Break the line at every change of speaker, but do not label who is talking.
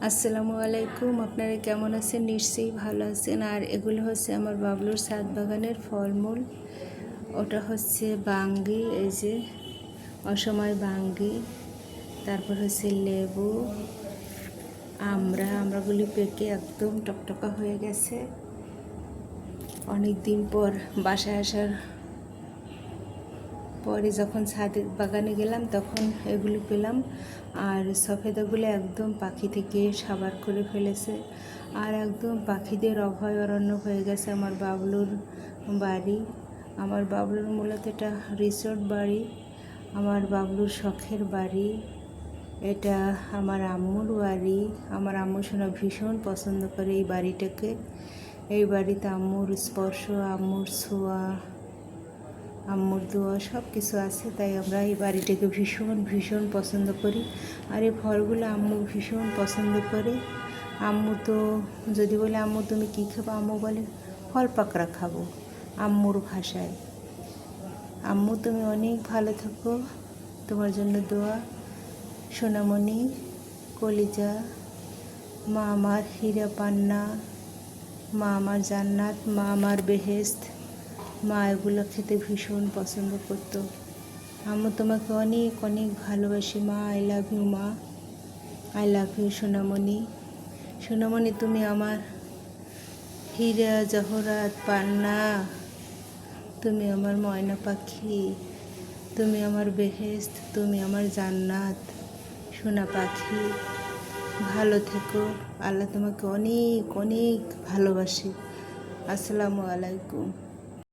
আসসালামু আলাইকুম। আপনারা কেমন আছেন? নিশ্চয়ই ভালো আছেন। আর এগুলো হচ্ছে আমার বাবলুর ছাদ বাগানের ফলমূল। ওটা হচ্ছে বাঙ্গি, এই যে অসময় বাঙ্গি, তারপর হচ্ছে লেবু, আমরাগুলি পেকে একদম টকটকা হয়ে গেছে। অনেক দিন পর বাসায় আসার পরে যখন ছাদের বাগানে গেলাম তখন এগুলি পেলাম। আর সফেদাগুলো একদম পাখি থেকে সাবার করে ফেলেছে, আর একদম পাখিদের অভয়ারণ্য হয়ে গেছে আমার বাবলুর বাড়ি। আমার বাবলুর মূলত এটা রিসোর্ট বাড়ি, আমার বাবলুর শখের বাড়ি। এটা আমার আম্মুর বাড়ি। আমার আম্মু শোনা ভীষণ পছন্দ করে এই বাড়িটাকে। এই বাড়িতে আম্মুর স্পর্শ, আম্মুর ছোঁয়া, আম্মুর দোয়া সব কিছু আছে, তাই আমরা এই বাড়িটাকে ভীষণ ভীষণ পছন্দ করি। আর এই ফলগুলো আম্মু ভীষণ পছন্দ করে। আম্মু তো যদি বলে আম্মু তুমি কী খাবো, আম্মু বলে ফল পাকড়া খাবো আম্মুর ভাষায়। আম্মু তুমি অনেক ভালো থাকো, তোমার জন্য দোয়া। সোনামণি, কলিজা, মা আমার হীরা পান্না, মা আমার জান্নাত, মা আমার বেহেশত। মা এগুলো খেতে ভীষণ পছন্দ করতো। আম্মু তোমাকে অনেক অনেক ভালোবাসি মা। আই লাভ ইউ মা, আই লাভ ইউ সোনামণি। সোনামণি তুমি আমার হীরা জহরাত পান্না, তুমি আমার ময়না পাখি, তুমি আমার বেহেশত, তুমি আমার জান্নাত। সোনা পাখি, ভালো থেকো। আল্লাহ তোমাকে অনেক অনেক ভালোবাসে। আসসালামু আলাইকুম।